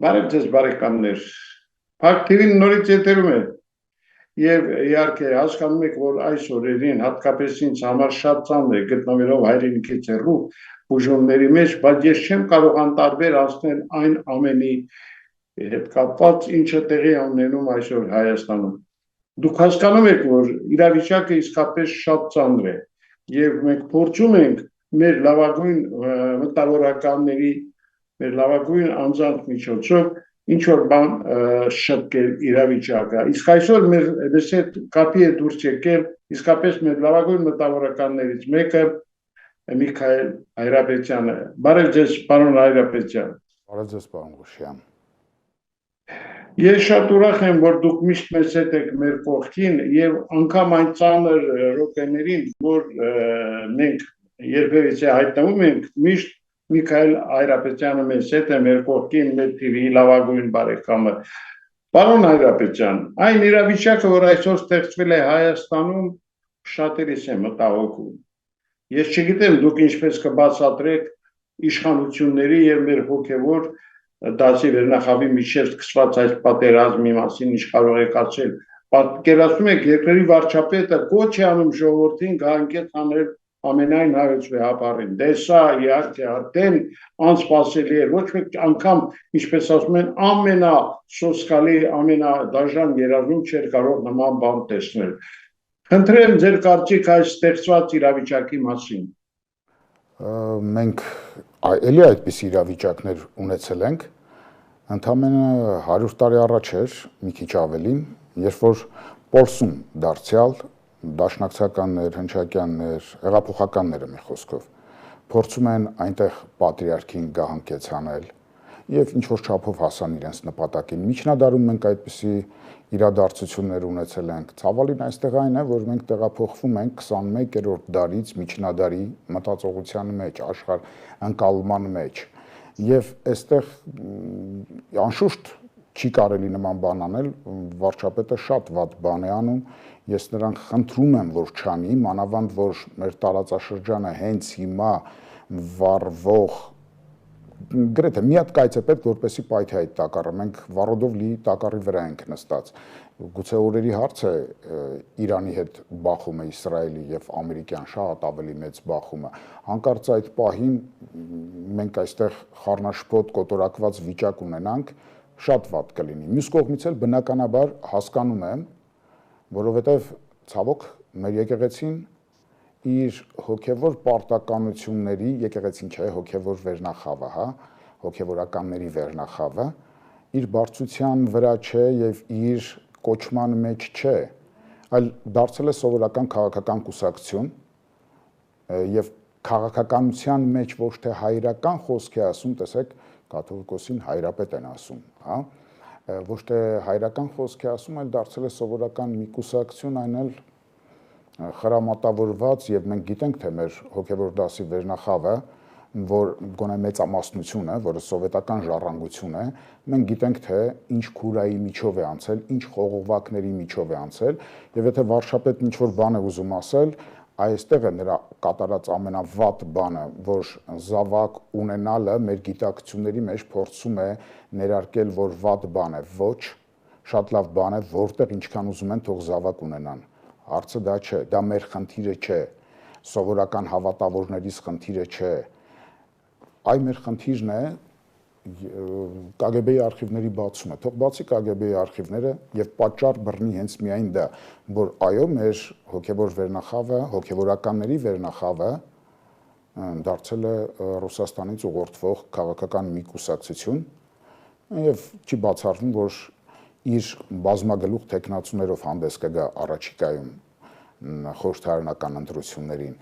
Բարև ձեզ բարեկամներ, Փակ-TV-ն նորից եթերում է եւ իհարկե հասկանում եք, որ այս օրերին հատկապես ինձ համար շատ ծանր է գտնվելով հայրենիքից հեռու բուժումների մեջ, բայց ես չեմ կարող անտարբեր անցնել այն ամենի հետ կապված, ինչը տեղի է ունենում այսօր Հայաստանում։ Դուք հասկանում եք, որ իրավիճակը իսկապես շատ ծանր է եւ մենք փորձում ենք մեր լավագույն մտավորականների, մեր լավագույն անձանց միջոցով ինչ-որ բան շտկել իրավիճակը։ Իսկ այսօր մեզ հետ կապի է դուրս եկել իսկապես մեր լավագույն մտավորականներից մեկը Միքայել Հայրապետյանը։ Բարև ձեզ, պարոն Հայրապետյան։ Բարև ձեզ, պարոն Ղուշյան։ Ես շատ ուրախ եմ, որ դուք միշտ մեզ հետ եք մեր կողքին եւ անգամ այն ծանր րոպեներին, որ մենք երբևիցե հայտնվում ենք, միշտ Միքայել Հայրապետյանը մեզ հետ է մեր կողքին, մեր TV-ի լավագույն բարեկամը։ Պարոն Հայրապետյան, այն իրավիճակը, որ այսօր ստեղծվել է Հայաստանում, շատերիս է մտահոգում։ Ես չգիտեմ դուք ինչպես կբացատրեք իշխանությունների եւ մեր հոգեվոր դասի վերնախավի միջև սկսված այս պատերազմի մասին ինչ կարող եք ասել։ Պատկերացնում եք երկրի վարչապետը կոչ է անում ժողովրդին գահանքեց անել ամենայն հայոց վեհապարին։ Դե սա իհարկե արդեն անսպասելի է, ոչ մեկ անգամ, ինչպես ասում են, ամենասոսկալի, ամենադաժան երազում չէր կարող նման բան տեսնել։ Խնդրեմ ձեր կարծիք այս ստեղծված իրավիճակի մասին։ Մենք էլի այդպիսի իրավիճակներ ունեցել ենք, ընդամենը 100 տարի առաջ էր, մի քիչ ավելին, երբ որ Պոլսում դարձյալ դաշնակցականներ, հնչակյաններ, հեղափոխականները մի խոսքով փորձում են այնտեղ պատրիարքին գահանքեց անել եւ ինչ որ չափով հասան իրենց նպատակին։ Միջնադարում մենք այդպիսի իրադարձություններ ունեցել ենք։ Ցավալին այստեղ այն է, որ մենք տեղափոխվում ենք 21-րդ դարից միջնադարի մտածողության մեջ, աշխարհ ընկալման մեջ։ Եվ այստեղ անշուշտ չի կարելի նման բան անել, վարչապետը շատ վատ բան է անում, ես նրան խնդրում եմ, որ չանի, մանավանդ, որ մեր տարածաշրջանը հենց հիմա վառվող, գրեթե մի հատ կայծ է պետք, որպեսի պայթի այդ տակառը, մենք վառոդով լի տակառի վրա ենք նստած, գուցե օրերի հարց է Իրանի հետ բախումը, Իսրայելի և ամերիկյան շատ ավելի մեծ բախումը, հանկարծ այդ պահին մենք այստեղ խառնաշփոթ կոտորակված վիճակ ունենանք, շատ վատ կլինի։ Մյուս կողմից էլ բնականաբար հասկանում եմ, որովհետև ցավոք մեր եկեղեցին իր հոգևոր պարտականությունների, եկեղեցին չէ, հոգևոր վերնախավը, հա, հոգևորականների վերնախավը, իր բարձրության վրա չէ եւ իր կոչման մեջ չէ, այլ դարձել է սովորական քաղաքական կուսակցություն եւ քաղաքականության մեջ ոչ թե հայրական խոսք է ասում, տեսեք, կաթողիկոսին հայրապետ են ասում, հա, ոչ թե հայրական խոսք է ասում, այլ դարձել է սովորական մի կուսակցություն, այն էլ խրամատավորված եւ մենք գիտենք, թե մեր հոգեվոր դասի վերնախավը, որ գոնե մեծամասնությունը, որը սովետական ժառանգություն է, մենք գիտենք, թե ինչ քուրայի միջով է անցել, ինչ խողովակների միջով է անցել, եւ եթե վարչապետն ինչ որ բան է ուզում ասել, այստեղ է նրա կատարած ամենավատ բանը, որ զավակ ունենալը մեր գիտակցությունների մեջ փորձում է ներարկել, որ վատ բան է, ոչ, շատ լավ բան է, որտեղ ինչքան ուզում են թող զավակ ունենան։ Հարցը դա չէ, դա մեր խնդիրը չէ, սովորական հավատավորներից խնդիրը չէ։ Այ մեր խնդիրն է KGB-ի արխիվների բացումը, թող բացի KGB-ի արխիվները եւ պատճառ բռնի հենց միայն դա, որ այո, մեր հոգեվոր վերնախավը, հոգեվորականների վերնախավը դարձել է Ռուսաստանից ուղղորդվող քաղաքական մի կուսակցություն եւ չի բացառվում, որ իր բազմագլուխ տեխնացուներով հանդես կգա առաջիկայում խորհրդարանական ընտրություններին։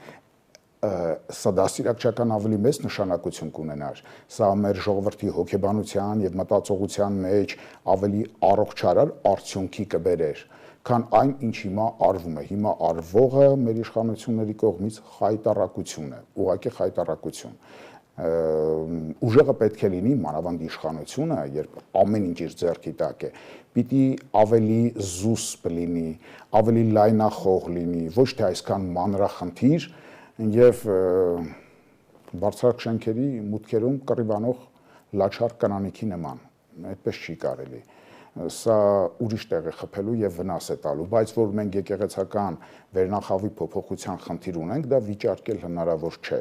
Սա դաստիարակչական ավելի մեծ նշանակություն կունենար, սա մեր ժողովրդի հոգեբանության եւ մտածողության մեջ ավելի առողջարար արդյունքի կբերեր, քան այն, ինչ հիմա արվում է։ Հիմա արվողը մեր իշխանությունների կողմից խայտառակություն է, ուղղակի խայտառակություն։ Ուժեղը պետք է լինի, մանավանդ իշխանությունը, երբ ամեն ինչ իր ձեռքի տակ է, պիտի ավելի զուսպ լինի, ավելի լայնախոհ լինի, ոչ թե այսքան մանրախնդիր եւ բարձրակ շենքերի մուտքերում կռիվանող լաչար կանանիքի նման, այդպես չի կարելի։ Սա ուրիշ տեղ է խփելու եւ վնաս է տալու, բայց որ մենք եկեղեցական վերնախավի փոփոխության խնդիր ունենք, դա վիճարկել հնարավոր չէ։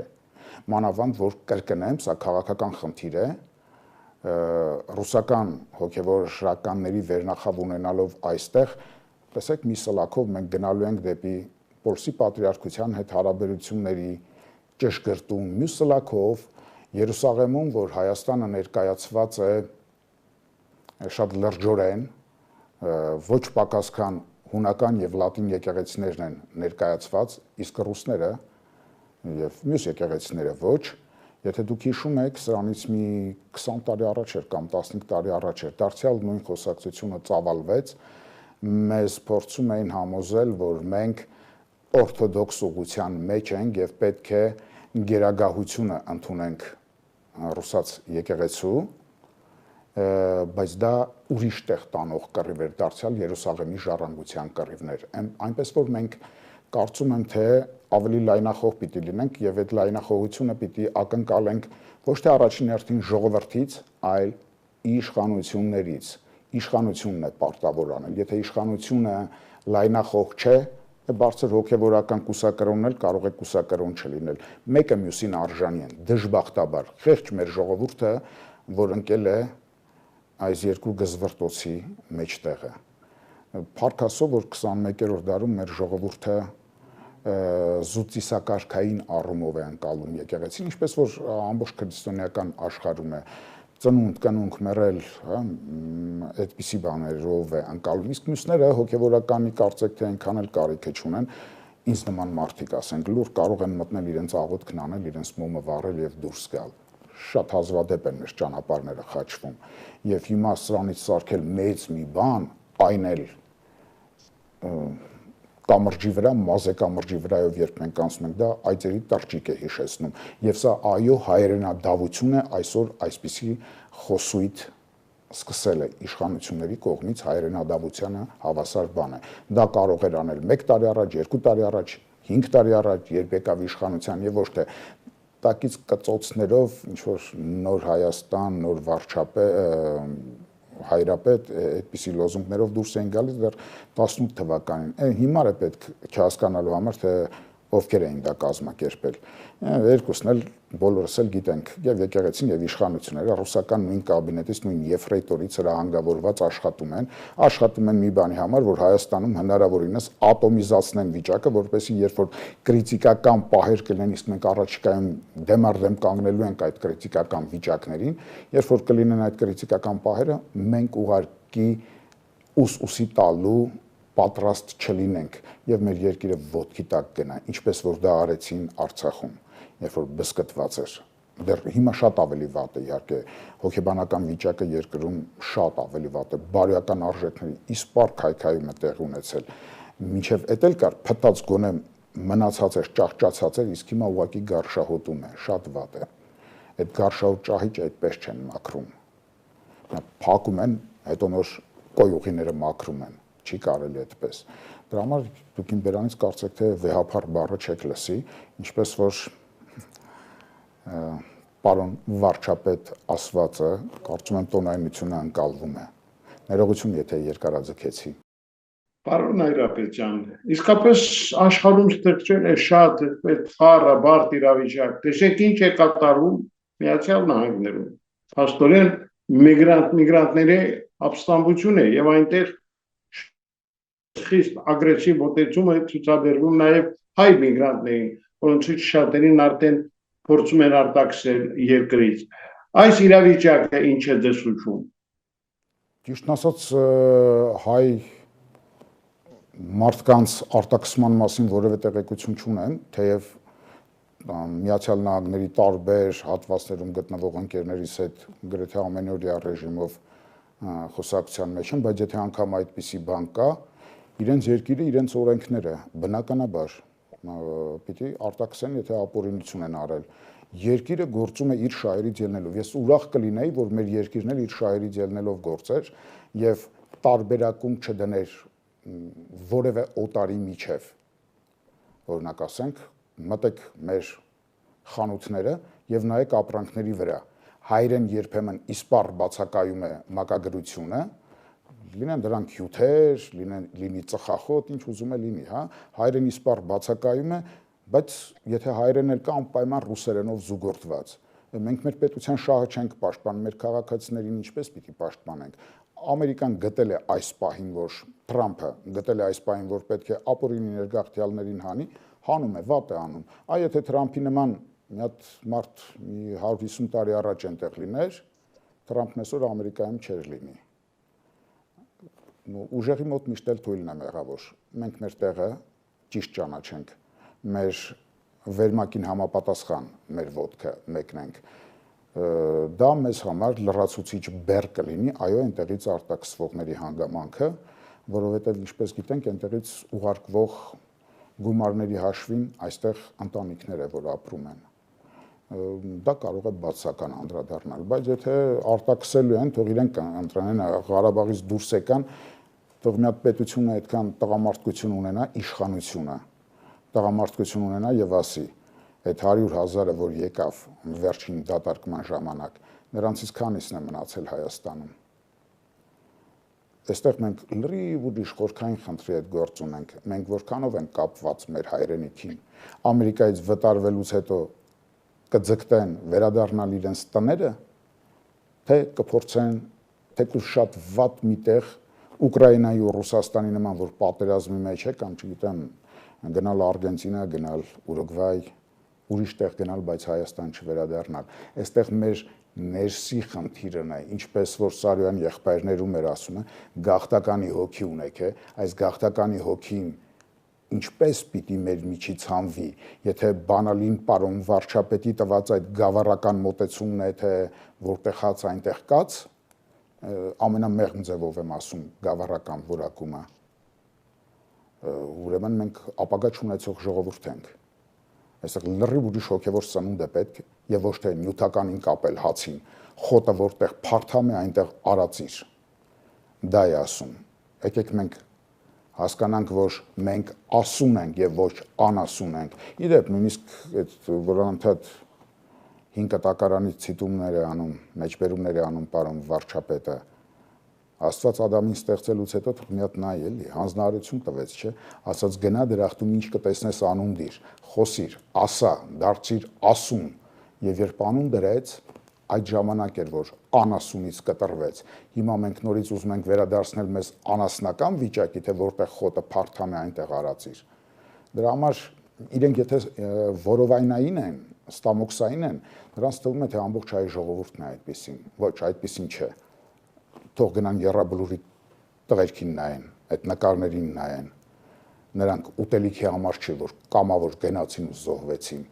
Մանավանդ որ կրկնեմ, սա քաղաքական խնդիր է, ռուսական հոգևորականների վերնախավ ունենալով այստեղ, տեսեք, մի սլաքով մենք գնալու ենք դեպի Պոլսի պատրիարքության հետ հարաբերությունների ճշգրտում, մյուս սլաքով Երուսաղեմում, որ Հայաստանը ներկայացված է շատ լրջորեն, ոչ պակաս քան հունական եւ լատին եկեղեցիներն են ներկայացված, իսկ ռուսները եւ մյուս եկեղեցիները ոչ, եթե դուք հիշում եք, սրանից մի 20 տարի առաջ էր կամ 15 տարի առաջ էր, դարձյալ նույն խոսակցությունը ծավալվեց, մեզ փորձում էին համոզել, որ մենք օրթոդոքս ուղղության մեջ ենք եւ պետք է գերագահությունը ընդունենք ռուսաց եկեղեցու, բայց դա ուրիշ տեղ տանող կռիվ էր, դարձյալ Երուսաղեմի ժառանգության կռիվներ։ Այնպես որ մենք կարծում եմ, թե ավելի լայնախոհ պիտի լինենք եւ այդ լայնախոհությունը պիտի ակնկալենք ոչ թե առաջին հերթին ժողովրդից, այլ իշխանություններից։ Իշխանությունն է պարտավոր անել։ Եթե իշխանությունը լայնախոհ չէ, բարձր հոգևորական կուսակրոնն էլ կարող է կուսակրոն չլինել։ Մեկը մյուսին արժանի են, դժբախտաբար։ Խեղճ մեր ժողովուրդը, որ ընկել է այս երկու գզվրտոցի մեջտեղը։ Փառք Աստծո, որ 21-րդ դարում մեր ժողովուրդը զուտիսակարգային առումով է անցալում եկեղեցին, ինչպես որ ամբողջ քրիստոնեական աշխարհում է ծնունդ կնունք մեռել, այդպիսի բաներով է անցալում, իսկ մյուսները հոգևորականի կարծեք թե այնքան էլ կարիք չունեն, ինձ նման մարդիկ ասենք, լուր կարող են մտնել իրենց աղոթքն անել, իրենց մոմը վառել եւ դուրս գալ։ Շատ հազվադեպ են մեր ճանապարհները խաչվում եւ հիմա սրանից սարքել մեծ մի բան, այն էլ կամրջի վրա, մազե կամրջի վրայով երբ մենք անցնում ենք, դա այծերի տրջիկ է հիշեցնում եւ սա այո հայրենադավություն է այսօր այսպիսի խոսույթ սկսել է իշխանությունների կողմից հայրենադավությանը հավասար բան է։ Դա կարող էր անել 1 տարի առաջ, 2 տարի առաջ, 5 տարի առաջ, երբ եկավ իշխանության եւ ոչ թե տակից կծոցներով ինչ որ նոր Հայաստան, նոր վարչապետ, հայրապետ այդպիսի լոզունգներով դուրս էին գալիս դեռ 18 թվականին։ Հիմա է պետք չհասկանալու համար թե ովքեր էին դա կազմակերպել։ Երկուսն էլ բոլորս էլ գիտենք, եւ եկեղեցին եւ իշխանությունները ռուսական նույն կաբինետից, նույն եֆրեյտորից հրահանգավորված աշխատում են մի բանի համար, որ Հայաստանում հնարավորինս ատոմիզացնեն վիճակը, որպեսզի երբ որ կրիտիկական պահեր կլինեն, իսկ մենք առաջիկայում դեմարդեմ կանգնելու ենք այդ կրիտիկական վիճակներին, երբ որ կլինեն այդ կրիտիկական պահերը, մենք ուղարկի ուսի տալու պատրաստ չլինենք եւ մեր երկիրը ոտքի տակ գնա, ինչպես որ դա արեցին Արցախում, երբ որ բսկտված էր։ Դեռ հիմա շատ ավելի վատ է, իհարկե, հոգեբանական վիճակը երկրում շատ ավելի վատ է, բարոյական արժեքների իսպառ քայքայում է տեղ ունեցել։ Մինչև էդ էլ կար փտած գոնե մնացած էր, ճահճացած էր, իսկ հիմա ուղղակի գարշահոտում է, շատ վատ է։ Այդ գարշահոտ ճահիճը այդպես չեն մաքրում։ Փակում են, հետո նոր կոյուղիները մաքրում են։ Չի կարելի այդպես։ Դրա համար դուք իմ բերանից կարծեք թե վեհափառ բառը չեք լսի, ինչպես որ պարոն վարչապետ ասվածը, կարծում եմ տոնայնությունը ընկալվում է։ Ներողություն, եթե երկարաձգեցի։ Պարոն Հայրապետյան, իսկապես աշխարհում ստեղծվել է շատ այդպես խառը բարդ իրավիճակ։ Տեսեք ինչ է կատարում Միացյալ Նահանգներում։ Փաստորեն միգրանտների ապստամբություն է եւ այնտեղ խիստ ագրեսիվ մոտեցում է ցուցաբերվում նաև հայ միգրանտներին, որոնցից շատերին արդեն փորձում են արտաքսել երկրից։ Այս իրավիճակը ինչ է դեսուչում։ Ճիշտն ասած, հայ մարդկանց արտաքսման մասին որևէ տեղեկություն չունեմ, թեև Միացյալ Նահանգների տարբեր հատվածներում գտնվող ընկերներիս հետ գրեթե ամենօրյա ռեժիմով խոսակցության մեջ եմ, բայց եթե անգամ այդպիսի բան կա, իրենց երկիրը, իրենց օրենքները, բնականաբար պիտի արտաքսեն, եթե ապօրինություն են արել։ Երկիրը գործում է իր շահերից ելնելով։ Ես ուրախ կլինեի, որ մեր երկիրն էլ իր շահերից ելնելով գործեր եւ տարբերակում չդներ որևէ օտարի միջև։ Օրինակ ասենք, մտեք մեր խանութները եւ նայեք ապրանքների վրա։ հայրեն երբեմն իսպառ բացակայում է մակագրությունը, լինեն դրանք հյութեր, լինի ծխախոտ, ինչ ուզում է լինի, հա, հայրեն իսպառ բացակայում է, բայց եթե հայրեն էլ կա անպայման ռուսերենով զուգորդված։ Մենք մեր պետության շահը չենք պաշտպանում, մեր քաղաքացիներին ինչպես պիտի պաշտպանենք։ Ամերիկան գտել է այս պահին, որ Թրամփը գտել է այս պահին, որ պետք է ապօրինի ներգաղթյալներին հանի, հանում է, վատ է անում։ Այ եթե Թրամփի նման մի հատ մարդ 150 տարի առաջ այնտեղ լիներ, Թրամփն այսօր Ամերիկայում չէր լինի։ Ուժեղի մոտ միշտ էլ թույլն է մեղավոր։ Մենք մեր տեղը ճիշտ ճանաչենք, մեր վերմակին համապատասխան մեր ոտքը մեկնենք։ Դա մեզ համար լրացուցիչ բեռ կլինի, այո, այնտեղից արտաքսվողների հանգամանքը, որովհետև ինչպես գիտենք, այնտեղից ուղարկվող գումարների հաշվին այստեղ ընտանիքներ է, որ ապրում են։ Դա կարող է բացական անդրադառնալ, բայց եթե արտաքսելու են, թող իրենք ընտրեն, Ղարաբաղից դուրս եկան, թող մի հատ պետությունը այդքան տղամարդկություն ունենա, իշխանությունը, տղամարդկություն ունենա եւ ասի, այդ 100,000-ը, որ եկավ վերջին դատարկման ժամանակ, նրանցից քանիսն է մնացել Հայաստանում։ Այստեղ մենք լրիվ ուրիշ խորքային խնդրի հետ գործ ունենք, մենք որքանով ենք կապված մեր հայրենիքին, Ամերիկայից վտարվելուց հետո կձգտեն վերադառնալ իրենց տները, թե կփորձեն թեկուզ շատ վատ միտեղ Ուկրաինայի ու Ռուսաստանի նման, որ պատերազմի մեջ է, կամ չգիտեմ, գնալ Արգենտինա, գնալ Ուրուգվայ, ուրիշ տեղ գնալ, բայց Հայաստան չվերադառնալ։ Այստեղ մեր ներսի խնդիրն է, ինչպես որ Սարոյան եղբայրներում էր ասում, գաղթականի հոգի ունեք, այս գաղթականի հոգին ինչպես պիտի մեր միջից հանվի, եթե բանալին պարոն վարչապետի տված այդ գավառական մոտեցումն է, թե որտեղ հաց այնտեղ կաց, ամենամեղմ ձևով եմ ասում գավառական որակումը, ուրեմն մենք ապագա չունեցող ժողովուրդ ենք։ Այստեղ լրիվ ուրիշ հոգևոր սնունդ է պետք եւ ոչ թե նյութականին կապել հացին, խոտը որտեղ փարթամ է այնտեղ արածիր։ Դա է ասում։ Եկեք մենք հասկանանք, որ մենք ասուն ենք եւ ոչ անասուն ենք։ Իդեպ նույնիսկ այդ որ անդադ 5 կտակարանից ցիտումներ է անում, մեջբերումներ է անում պարոն վարչապետը։ Աստված Ադամին ստեղծելուց հետո թող մի հատ նայ էլի, հանձնարարություն տվեց, չէ, ասած գնա դրախտում ինչ կտեսնես անուն դիր, խոսիր, ասա, դարձիր ասուն, եւ երբ անուն դրեց, այդ ժամանակ էր, որ անասունից կտրվեց։ Հիմա մենք նորից ուզում ենք վերադարձնել մեզ անասնական վիճակի, թե որտեղ խոտը փարթամ է այնտեղ արածիր։ Դրա համար իրենք եթե որովայնային են, ստամոքսային են, նրանց թվում է թե ամբողջ հայ ժողովուրդն է այդպեսին, ոչ, այդպեսին չէ։ Թող գնան եռաբլուրի տղերքին նայեն, այդ նկարներին նայեն։ Նրանք ուտելիքի համար չի, որ կամավոր գնացին ու զոհվեցին,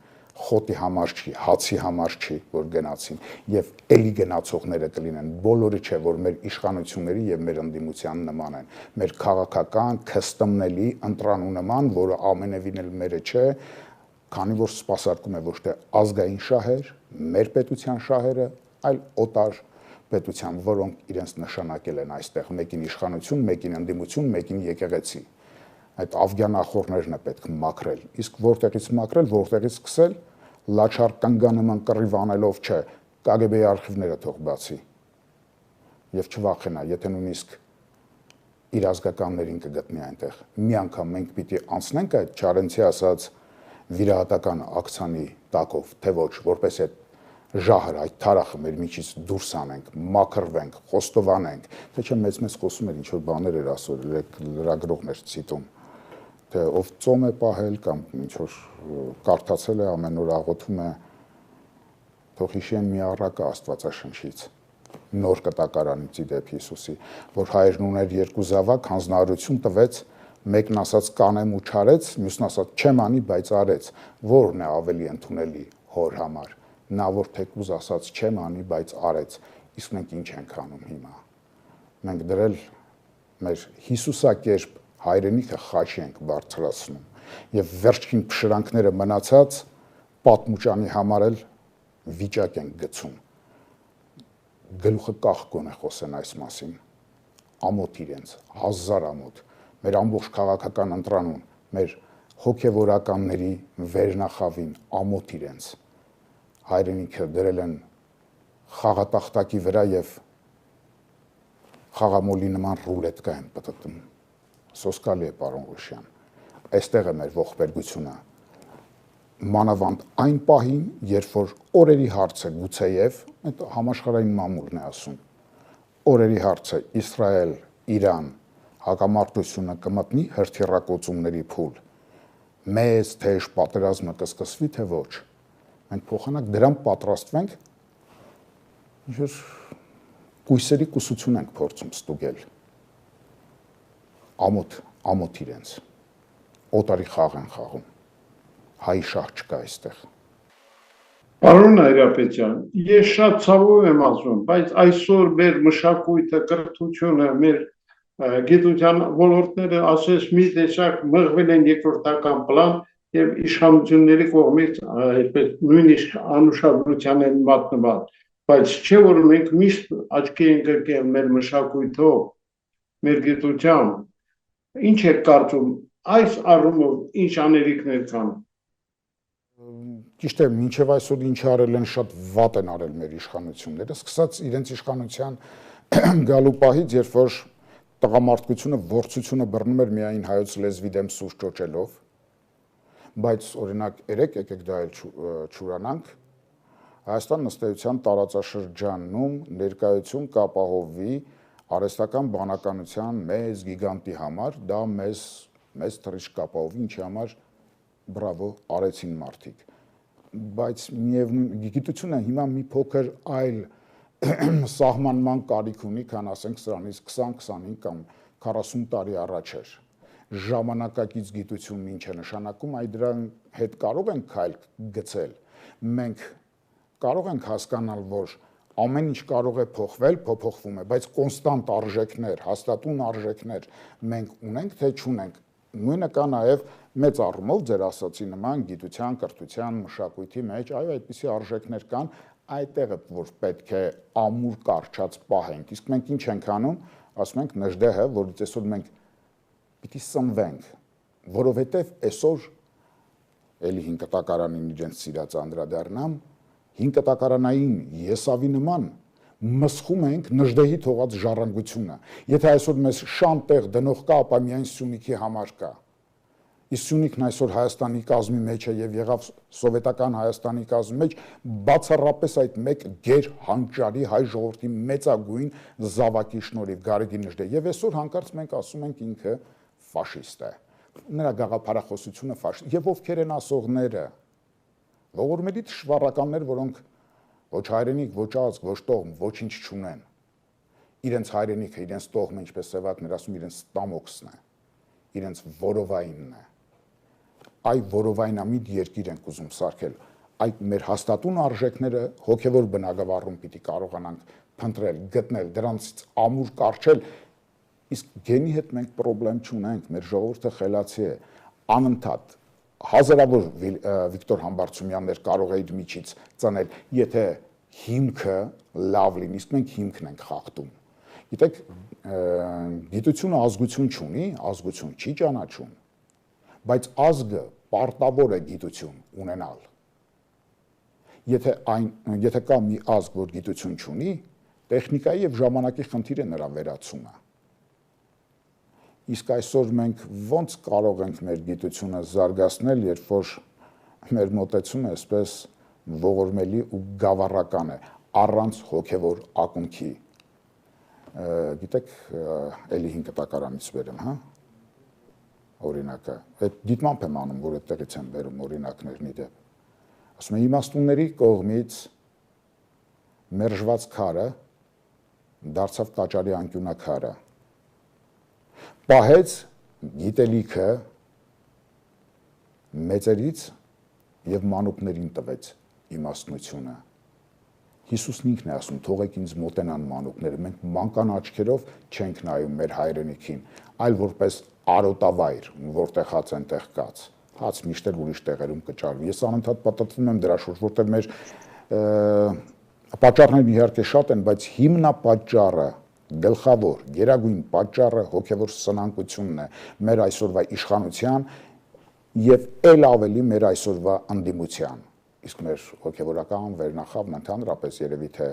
խոտի համար չի, հացի համար չի, որ գնացին, եւ էլի գնացողները կլինեն, բոլորը չէ, որ մեր իշխանությունների եւ մեր ընդդիմության նման են, մեր քաղաքական, քստմնելի, ընտրանու նման, որը ամենևին էլ մերը չէ, քանի որ սպասարկում է ոչ թե ազգային շահեր, մեր պետության շահերը, այլ օտար պետության, որոնք իրենց նշանակել են այստեղ, մեկին իշխանություն, մեկին ընդդիմություն, մեկին եկեղեցի։ Այդ ավգյան ախորներն է պետք մաքրել, իսկ որտեղից մաքրել, որտեղից սկսել, լաչար կնգանման կռիվ անելով չէ, KGB-ի արխիվները թող բացի եւ չվախենա, եթե նույնիսկ իր ազգականներին կգտնի այնտեղ։ Մի անգամ մենք պիտի անցնենք այդ Չարենցի ասած վիրահատական ակցիանի տակով, թե ոչ, որպես այդ ժահր, այդ թարախը մեր միջից դուրս անենք, մաքրվենք, խոստովանենք, թե չէ մեծ խոսում էր, ինչ որ բաներ էր ասում, լրագրողներ ցիտում, թե ով ծոմ է պահել կամ ինչ որ կարդացել է ամեն օր աղոթում է, թող հիշեն մի առակը Աստվածաշնչից, նոր կտակարանից ի դեպ Հիսուսի, որ հայրն ուներ 2 զավակ, հանձնարարություն տվեց, մեկն ասաց կանեմ ու չարեց, մյուսն ասաց չեմ անի, բայց արեց, որն է ավելի ընդունելի հոր համար։ Նա որ թեկուզ ասաց չեմ անի, բայց արեց, իսկ մենք ինչ ենք անում հիմա։ Մենք դրել մեր Հիսուսակերպ հայրենիքը խաչի ենք բարձրացնում եւ վերջին փշրանքները մնացած պատմուճանի համար էլ վիճակ ենք գցում։ Գլուխը կախ գոնե խոսեն այս մասին։ Ամոթ իրենց, 1000 ամոթ, մեր ամբողջ քաղաքական ընտրանուն, մեր հոգեվորականների վերնախավին ամոթ իրենց։ Հայրենիքը դրել են խաղատախտակի վրա եւ խաղամոլի նման ռուլետկա են պտտում։ Սոսկալի է, պարոն Ղուշյան։ Այստեղ է մեր ողբերգությունը։ Մանավանդ այն պահին, երբ որ օրերի հարց է գուցեև, այդ համաշխարհային մամուլն է ասում, օրերի հարց է Իսրայել, Իրան, հակամարտությունը կմտնի հրթիռակոծումների փուլ, մեծ թեժ պատերազմը կսկսվի, թե ոչ, մենք փոխանակ դրան պատրաստվենք, ինչ-որ կույսերի կուսություն ենք փորձում ստուգել, ամոթ իրենց, օտարի խաղ են խաղում, հայի շահ չկա այստեղ։ Պարոն Հայրապետյան, ես շատ ցավով եմ ասում, բայց այսօր մեր մշակույթը, կրթությունը, մեր գիտության ոլորտները ասես մի տեսակ մղվել են երկրորդական պլան եւ իշխանությունների կողմից այդպես նույնիսկ անուշադրության են մատնված, բայց չէ որ մենք միշտ աչքի ենք ընկել մեր մշակույթով, մեր գիտությամբ, ինչ է կարծում այս առումով ինչ անելիքներ կան։ Ճիշտ է, մինչև այսօր ինչ արել են, շատ վատ են արել մեր իշխանությունները, սկսած իրենց իշխանության գալու պահից, երբ որ տղամարդկությունը, ворցությունը բռնում էր միայն հայոց լեզվի դեմ սուր ճոճելով, բայց օրինակ եկեք դա էլ չուրանանք, Հայաստան ըստեյության տարածաշրջանում ներկայություն կապահովի արհեստական բանականության մեծ գիգանտի համար, դա մեծ թռիչք կապահովի, ինչի համար բրավո արեցին մարդիկ, բայց միևնույն գիտությունը հիմա մի փոքր այլ սահմանման կարիք ունի, քան ասենք սրանից 20-25 կամ 40 տարի առաջ էր։ Ժամանակակից գիտությունն ինչ է նշանակում, այդ դրան հետ կարող ենք քայլ գցել։ Մենք կարող ենք հասկանալ, որ ամեն ինչ կարող է փոխվել, փոփոխվում է, բայց կոնստանտ արժեքներ, հաստատուն արժեքներ մենք ունենք, թե չունենք։ Նույնը կա նաև մեծ առումով ձեր ասացի նման գիտության, կրթության, մշակույթի մեջ, այո, այդպիսի արժեքներ կան, այդտեղ է որ պետք է ամուր կարճած պահենք։ Իսկ մենք ինչ ենք անում, ասում ենք նժդեհը, որից այսօր մենք պիտի սնվենք, որովհետև այսօր էլի 5 կտակարանին իրենց սիրած անդրադառնամ, 5 կտակարանային եսավի նման մսխում ենք նժդեհի թողած ժառանգությունը։ Եթե այսօր մեզ շան տեղ դնող կա, ապա միայն Սյունիքի համար կա։ Իսկ Սյունիքն այսօր Հայաստանի կազմի մեջ է եւ եղավ սովետական Հայաստանի կազմի մեջ բացառապես այդ մեկ գեր հանճարի հայ ժողովրդի մեծագույն զավակի շնորհիվ Գարեգի Նժդեհ։ Եվ այսօր հանկարծ մենք ասում ենք ինքը ֆաշիստ է։ Նրա գաղափարախոսությունը ֆաշիստ։ Եվ ովքեր են ասողները։ Ողորմելի թշվառականներ, որոնք ոչ հայրենիք, ոչ ազգ, ոչ տողմ, ոչինչ չունեն։ Իրենց հայրենիքը, իրենց տողմը, ինչպես Սևակն էր ասում, իրենց ստամոքսն է, իրենց որովայինն է։ Այ որովայնամիտ երկիր ենք ուզում սարքել։ Այդ մեր հաստատուն արժեքները հոգևոր բնագավառում պիտի կարողանանք փնտրել, գտնել, դրանցից ամուր կարճել, իսկ գենի հետ մենք պրոբլեմ չունենք, մեր ժողովուրդը խելացի է, անընդհատ հազարավոր Վիկտոր Համբարձումյաններ կարող է իր միջից ծնել, եթե հիմքը լավ լինի, իսկ մենք հիմքն ենք խախտում։ Գիտեք, գիտությունը ազգություն չունի, ազգություն չի ճանաչում, բայց ազգը պարտավոր է գիտություն ունենալ։ Եթե կա մի ազգ, որ գիտություն չունի, տեխնիկայի եւ ժամանակի խնդիր է նրա վերացումը։ Իսկ այսօր մենք ոնց կարող ենք մեր գիտությունը զարգացնել, երբ որ մեր մոտեցումը այսպես ողորմելի ու գավառական է, առանց հոգևոր ակունքի։ Գիտեք, էլի 5 կտակարանից վերեմ, հա։ Օրինակը, այդ դիտմամբ եմ անում, որ այդտեղից եմ վերում օրինակներն ի դեպ։ Ասում եմ, իմաստունների կողմից մերժված քարը դարձավ տաճարի անկյունակարը։ Պահեց գիտելիքը մեծերից եւ մանուկներին տվեց իմաստնությունը։ Հիսուսն ինքն է ասում, թողեք ինձ մոտենան մանուկները, մենք մանկան աչքերով չենք նայում մեր հայրենիքին, այլ որպես արոտավայր, որտեղ հաց այնտեղ կաց։ Հաց միշտ էլ ուրիշ տեղերում կճարվի։ Ես անընդհատ պատտվում եմ դրա շուրջ, որտեղ մեր պատճառներն իհարկե շատ են, բայց հիմնապատճառը գլխավոր, գերագույն պատճառը հոգևոր սնանկությունն է մեր այսօրվա իշխանության եւ ել ավելի մեր այսօրվա ընդդիմության։ Իսկ մեր հոգևորական վերնախավն ընդհանրապես երևի թե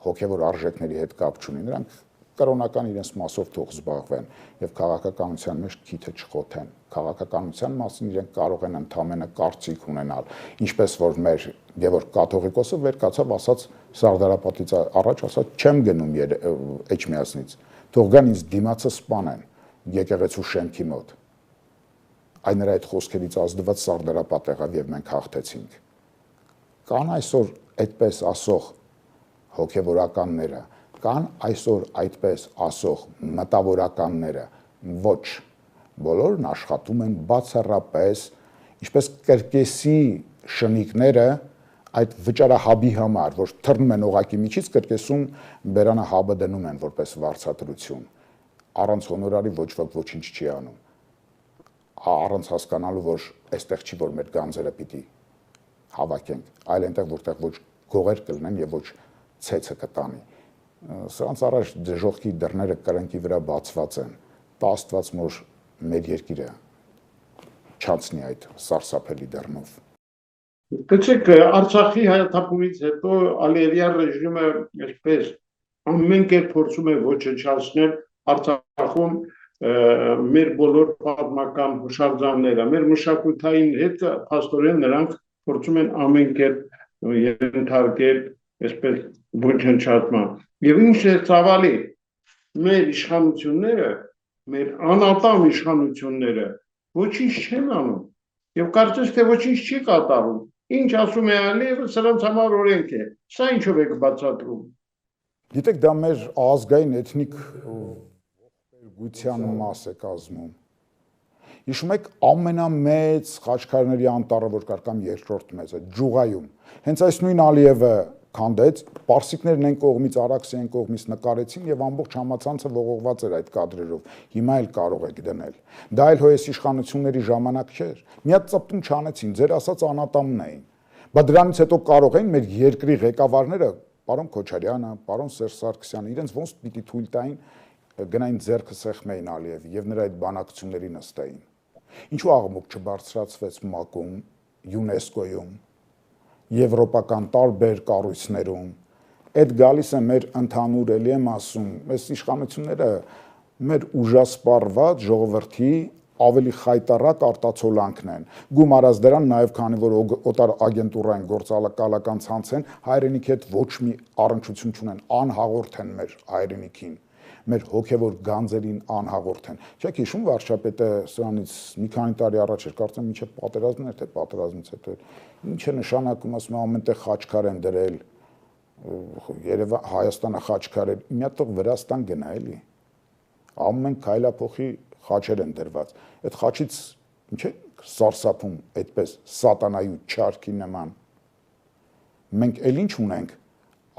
հոգևոր արժեքների հետ կապ չունի, նրանք կրոնական իրենց մասով թող զբաղվեն եւ քաղաքականության մեջ քիթը չխոթեն։ Քաղաքականության մասին իրենք կարող են ընդամենը կարծիք ունենալ, ինչպես որ մեր Գևորգ կաթողիկոսը վեր կացավ ասաց Սաղդարապետից առաջ ասաց չեմ գնում Էջմիածնից, թող գան ինձ դիմացը սպանեն եկեղեցու շենքի մոտ։ Այն նրա այդ խոսքերից ազդված Սաղդարապետ եղավ եւ մենք հաղթեցինք։ Կան այսօր այդպես ասող հոգևորականները, կան այսօր այդպես ասող մտավորականները, ոչ, բոլորն աշխատում են բացառապես, ինչպես կրկեսի շնիկները այդ վճարահաբի համար, որ թռնում են օղակի միջից, կրկեսում բերանը հաբը դնում են որպես վարձատրություն, առանց հոնորարի ոչ ոք ոչինչ չի անում, առանց հասկանալու, որ այստեղ չի, որ մեր գանձերը պիտի հավաքենք, այլ այնտեղ, որտեղ ոչ գողեր կլինեն եւ ոչ ցեցը կտանի։ Սրանց առաջ դժողքի դռները կրնկի վրա բացված են, տա Աստված որ մեր երկիրը չանցնի այդ սարսափելի դռնով։ Գցեք Արցախի հայաթափումից հետո Ալիևյան ռեժիմը այսպես ամեն կերպ փորձում է ոչնչացնել Արցախում մեր բոլոր պատմական հուշարձանները, մեր մշակութային հետ փաստորեն նրանք փորձում են ամեն կերպ ենթարկել այսպես ոչնչացման։ Եվ ինչ է ցավալի, մեր իշխանությունները, մեր անատամ իշխանությունները ոչինչ չեն անում եւ կարծես թե ոչինչ չի կատարում։ Ինչ ասում է Ալիևը, սրանց համար օրենք է։ Սա ինչով է բացատրում։ Գիտեք, դա մեր ազգային էթնիկ գույցյան մաս է կազմում։ Հիշում եք ամենամեծ խաչքարների անտառը, որ կար կամ երկրորդ մեծը, Ջուղայում։ Հենց այս նույն Ալիևը քանդեց, պարսիկներն այն կողմից, Արաքսի այն կողմից նկարեցին եւ ամբողջ համացանցը ողողված էր այդ կադրերով։ Հիմա էլ կարող եք դնել։ Դա այլ հոյես իշխանությունների ժամանակ չէր։ Մի հատ ծպտում չանեցին, ձեր ասած անատամն էին։ Բա դրանից հետո կարող են մեր երկրի ղեկավարները, պարոն Քոչարյանը, պարոն Սերժ Սարգսյանը, իրենց ոնց պիտի թույլ տային գնային ձեռքը սեղմեին Ալիևի եւ նրա այդ բանակցությունների նստեին։ Ինչու աղմուկ չբարձրացվեց ՄԱԿ-ում, ՅՈՒՆԵՍԿՕ-ում, եվրոպական տարբեր կառույցներում, այդ գալիս է մեր ընդհանուր էլի եմ ասում, այս իշխանությունները մեր ուժասպառված ժողովրդի ավելի խայտառակ արտացոլանքն են։ Գումարած դրան նաև քանի որ օտար ագենտուրային գործակալական ցանց են, հայրենիքի հետ ոչ մի առնչություն չունեն, անհաղորդ են մեր հայրենիքին, մեր հոգևոր գանձերին անհաղորդ են։ Չեք հիշում վարչապետը սրանից մի քանի տարի առաջ էր, կարծեմ մինչև պատերազմն էր, թե պատերազմից հետո ինչ է նշանակում, ասում եմ ամենտեղ խաչքար են դրել, Երևան Հայաստանը խաչքարեր, մի հատ տող Վրաստան գնա էլի։ Ամեն քայլափոխի խաչեր են դրված։ Այդ խաչից ինչ է սարսափում այդպես սատանայի չարքի նման։ Մենք էլ ինչ ունենք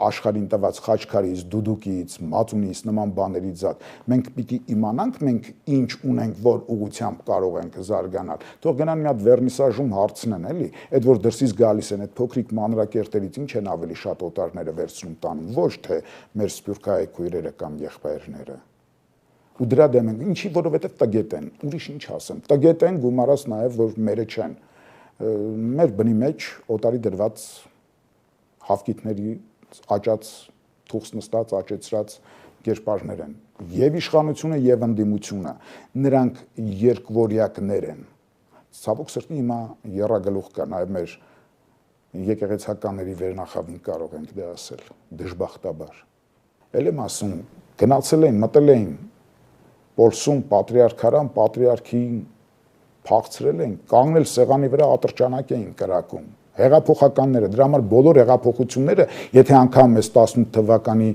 աշխարհին տված խաչքարից, դուդուկից, մածունից, նման բաներից զատ։ Մենք պիտի իմանանք մենք ինչ ունենք, որ ուղղությամբ կարող ենք զարգանալ։ Թող գնան մի հատ վերնիսաժում հարցնեն, էլի, այդ որ դրսից գալիս են այդ փոքրիկ մանրակերտերից ինչ են ավելի շատ օտարները վերցնում տանում, ոչ թե մեր սփյուռքահայ քույրերը կամ եղբայրները։ Ու դրա դեմ են, ինչի, որովհետև տգետ են, ուրիշ ինչ ասեմ, տգետ են, գումարած նաև որ մերը չեն։ Մեր բնի մեջ օտարի դրված հավկիթների աճած, թուղթ նստած, աճեցրած կերպարներ են։ Եվ իշխանությունը, եւ ընդդիմությունը, նրանք երկվորյակներ են։ Ցավոք սրտի հիմա եռագլուխ կա, նաև մեր եկեղեցականների վերնախավին կարող ենք դա ասել, դժբախտաբար։ Էլ եմ ասում, գնացել էին, մտել էին Պոլսում պատրիարքարան, պատրիարքին փախցրել էին, կանգնել սեղանի վրա ատրճանակ էին կրակում։ Հեղափոխականները, դրա համար բոլոր հեղափոխությունները, եթե անգամ այս 18 թվականի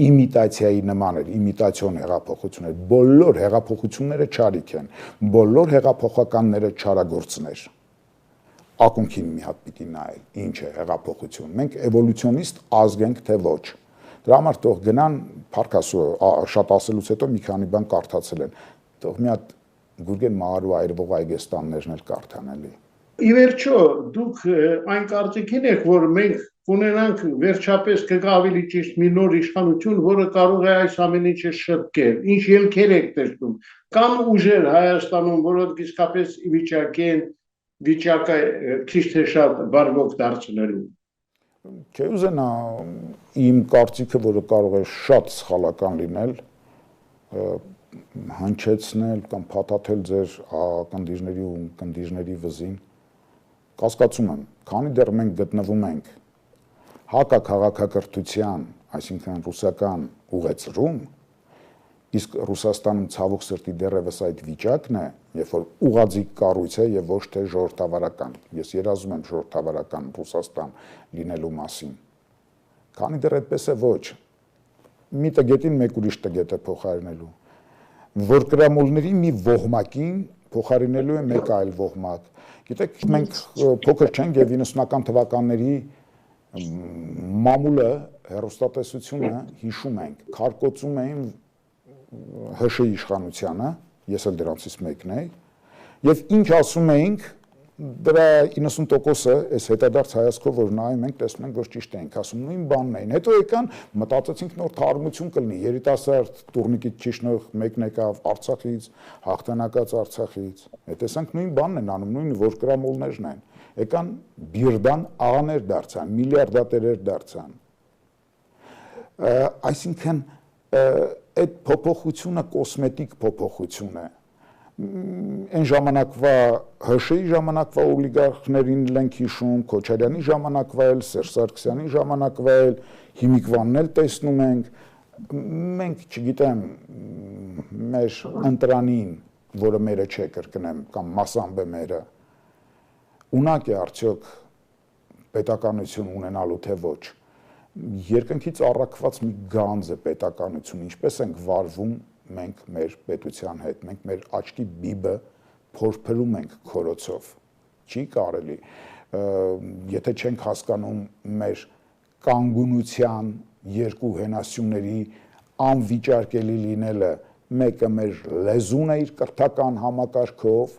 իմիտացիայի նման էր, իմիտացիոն հեղափոխություններ, բոլոր հեղափոխությունները չարիք են, բոլոր հեղափոխականները չարագործներ։ Ակունքին մի հատ պիտի նայել, ինչ է հեղափոխություն։ Մենք էվոլյուցիոնիստ ազգ ենք, թե ոչ։ Դրա համար թող գնան, փառք Աստծո, շատ ասելուց հետո մի քանի բան կարդացել են։ Թող մի հատ Գուրգեն Մահարու այրվող այգեստաններն էլ կարդան էլի։ Ի վերջո, դուք այն կարծիքին եք, որ մենք կունենանք վերջապես կգա ավելի ճիշտ մի նոր իշխանություն, որը կարող է այս ամեն ինչը շտկել։ Ինչ ելքեր եք տեսնում։ Կան ուժեր Հայաստանում, որոնք իսկապես ի վիճակի են վիճակը քիչ թե շատ բարվոք դարձնելու։ Չէ ուզենա իմ կարծիքը, որը կարող է շատ սխալական լինել, հնչեցնել կամ փաթաթել ձեր ակնթիժների ու կնդիժների վզին, կասկածում եմ, քանի դեռ մենք գտնվում ենք հակաքաղաքակրթության, այսինքն ռուսական ուղեծրում, իսկ Ռուսաստանում ցավոք սրտի դեռևս այդ վիճակն է, երբ որ ուղղաձիգ կառույց է եւ ոչ թե ժողովրդավարական։ Ես երազում եմ ժողովրդավարական Ռուսաստան լինելու մասին։ Քանի դեռ այդպես է ոչ, մի տգետին մեկ ուրիշ տգետ է փոխարինելու, որ կրամոլների մի ոհմակին փոխարինելու է մեկ այլ ոհմակ։ Գիտեք, մենք փոքր չենք եւ 90-ական թվականների մամուլը, հեռուստատեսությունը հիշում ենք, քարկոծում էին ՀՇ իշխանությանը, ես էլ դրանցից մեկն էի, եւ ինչ ասում էինք, դրա 90%-ը այս հետադարձ հայացքով որ նայում ենք, տեսնում ենք, որ ճիշտ էինք ասում, նույն բանն էին։ Հետո եկան, մտածեցինք նոր թարմություն կլինի, երիտասարդ տուրնիկից ճիշտ մեկն եկավ Արցախից, հաղթանակած Արցախից։ Հետեսանք նույն բանն են անում, նույն որկրամոլներն են։ Եկան բիրդան աղաներ դարձան, միլիարդատերեր դարձան։ Այսինքն այդ փոփոխությունը կոսմետիկ փոփոխություն է։ Այն ժամանակվա ՀՇ-ի ժամանակվա օլիգարխներին ենք հիշում, Քոչարյանի ժամանակվա էլ, Սերժ Սարգսյանի ժամանակվա էլ, հիմիկվանն էլ տեսնում ենք, մենք, չգիտեմ, մեր ընտրանին, որը մերը չէ կրկնեմ, կամ մասամբ է մերը, ունակ է արդյոք պետականություն ունենալու թե ոչ։ Երկնքից առաքված մի գանձ է պետականություն, ինչպես ենք վարվում մենք մեր պետության հետ, մենք մեր աչքի բիբը փորփրում ենք քորոցով, չի կարելի, եթե չենք հասկանում մեր կանգունության երկու հենասյուների անվիճարկելի լինելը, մեկը մեր լեզուն է իր կրթական համակարգով,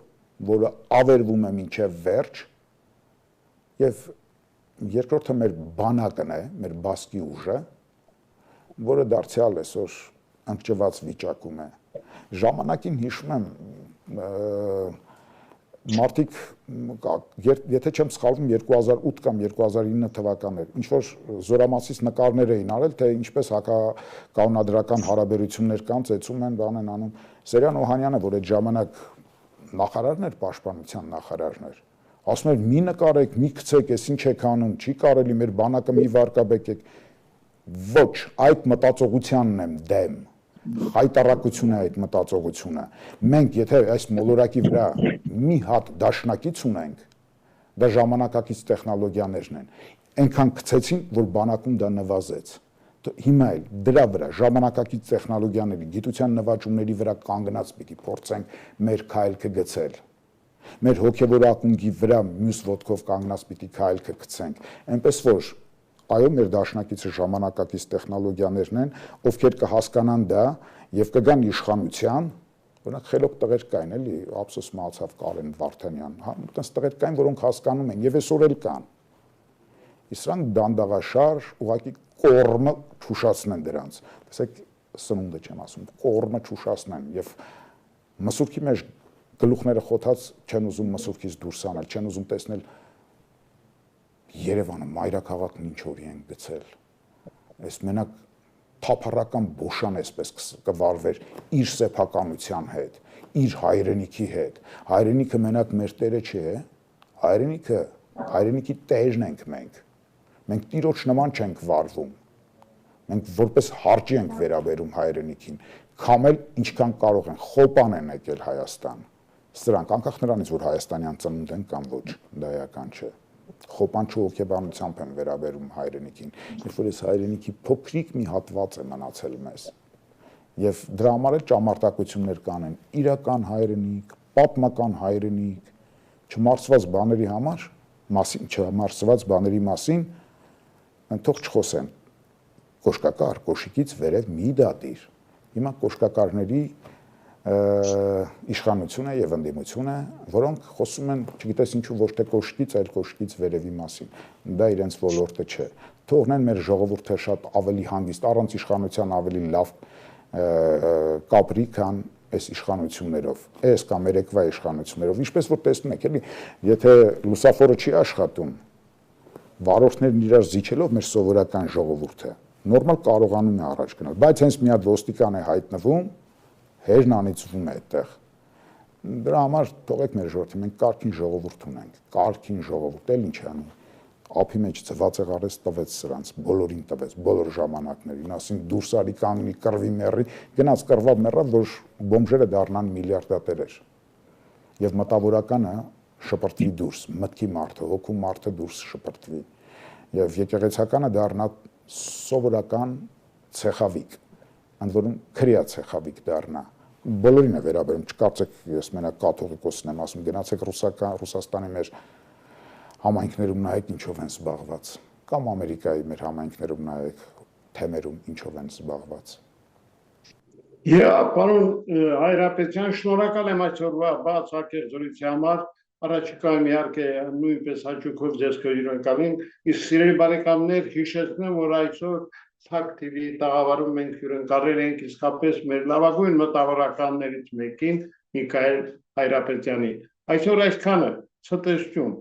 որը ավերվում է մինչև վերջ, եւ երկրորդը մեր բանակն է, մեր բասկի ուժը, որը դարձյալ այսօր ընկճված վիճակում է։ Ժամանակին հիշում եմ, մարդիկ, եթե չեմ սխալվում, 2008 կամ 2009 թվականներ, ինչ-որ զորամասից նկարներ էին արել, թե ինչպես հակականոնադրական հարաբերություններ կան, ծեծում են, բան են անում։ Սերյան Օհանյանը, որ այդ ժամանակ նախարարն էր, պաշտպանության նախարարն էր, ասում էր մի նկարեք, մի գցեք, ես ինչ եք անում, չի կարելի մեր բանակը մի վարկաբեկեք։ Ոչ, այդ մտածողությանն եմ դեմ։ Հայտարարություն է այդ մտածողությունը։ Մենք եթե այս մոլորակի վրա մի հատ դաշնակից ունենք, դա ժամանակակից տեխնոլոգիաներն են։ Այնքան գցեցին, որ բանակում դա նվազեց։ Հիմա էլ դրա վրա ժամանակակից տեխնոլոգիաների, գիտության նվաճումների վրա կանգնած պիտի փորձենք մեր քայլքը գցել։ Մեր հոգևոր ակունքի վրա մյուս ոտքով կանգնած պիտի քայլքը գցենք, այնպես որ այո մեր դաշնակիցը ժամանակակից տեխնոլոգիաներն են, ովքեր կհասկանան դա եւ կգան իշխանության, օրինակ խելոք տղեր կային, էլի, ափսոս մահացավ Կարեն Վարդանյան, այդպես տղեր կային, որոնք հասկանում են եւ այսօր էլ կան։ Իսկ սրանք դանդաղաշար, ուղղակի կորմը ճուշացնեն դրանց։ Տեսեք, սնունդը չեմ ասում, կորմը ճուշացնեն եւ մսուրքի մեջ գլուխները խոթած չեն ուզում մսուրքից դուրս անել, չեն ուզում տեսնել Երևանը, մայրաքաղաքն ինչ օրի են գցել։ Այս մենակ թափառական բոշան էսպես կվարվեր իր սեփականության հետ, իր հայրենիքի հետ։ Հայրենիքը մենակ մեր տերը չէ, հայրենիքի տերն ենք մենք։ Մենք տիրոջ նման չենք վարվում։ Մենք որպես հարճի ենք վերաբերում հայրենիքին, քամել ինչքան կարող են, խոպան են եկել Հայաստան։ Սրանք անկախ նրանից, որ հայաստանյան ծնունդ են կամ ոչ, դա էական չէ։ Խոպանչու հոգեբանությամբ են վերաբերում հայրենիքին, երբ որ այս հայրենիքի փոքրիկ մի հատված է մնացել մեզ։ Եվ դրա համար էլ ճամարտակություններ կանեն, իրական հայրենիք, պատմական հայրենիք, չմարսված բաների համար, չմարսված բաների մասին, թող չխոսեն։ Կոշկակար, կոշիկից վերև մի դատիր։ Հիմա կոշկակարների իշխանությունը եւ ընդդիմությունը, որոնք խոսում են, չգիտես ինչու ոչ թե կոշկից, այլ կոշկից վերևի մասին։ Դա իրենց ոլորտը չէ։ Թողնեն մեր ժողովուրդը շատ ավելի հանգիստ, առանց իշխանության ավելի լավ կապրի, քան այս իշխանություններով, այս կամ երեկվա իշխանություններով, ինչպես որ տեսնում եք, էլի, եթե լուսավորը չի աշխատում, վարորդներն իրար զիջելով մեր սովորական ժողովուրդը նորմալ կարողանում է առաջ գնալ, բայց հենց մի հատ ոստիկան է հայտնվում, հերն անիծվում է այդտեղ։ Դրա համար թողեք մեր ժողովուրդը, մենք կարգին ժողովուրդ ունենք, կարգին ժողովուրդ, էլ ինչ անի։ Ափի մեջ ծվածեղ արեց տվեց սրանց, բոլորին տվեց, բոլոր ժամանակներին, ասին դուրս արի կանգնի, կռվի մեռի, գնաց կռվավ մեռավ, որ բոմժերը դառնան միլիարդատերեր։ Եվ մտավորականը շպրտվի դուրս, մտքի մարդը, հոգու մարդը դուրս շպրտվի։ Եվ եկեղեցականը դառնա սովորական ցեխավիկ, ընդ որում քրյա ցեխավիկ դառնա։ Բոլորին է վերաբերում, չկարծեք ես մենակ կաթողիկոսն եմ ասում, գնացեք Ռուսաստանի մեր համայնքներում նայեք ինչով են զբաղված, կամ Ամերիկայի մեր համայնքներում նայեք թեմերում ինչով են զբաղված։ Պարոն Հայրապետյան, շնորհակալ եմ այսօրվա բաց ակերձորիցի համար, առաջիկայում իհարկե նույնպես հաճույքով ձեզ կհյուրընկալենք, իսկ սիրելի բարեկամներ, հիշեցնեմ, որ այսօր Թակ TV տաղավարում մենք հյուրընկալել ենք իսկապես մեր լավագույն մտավորականներից մեկին, Միքայել Հայրապետյանին։ Այսօր այսքանը, ցտեսություն։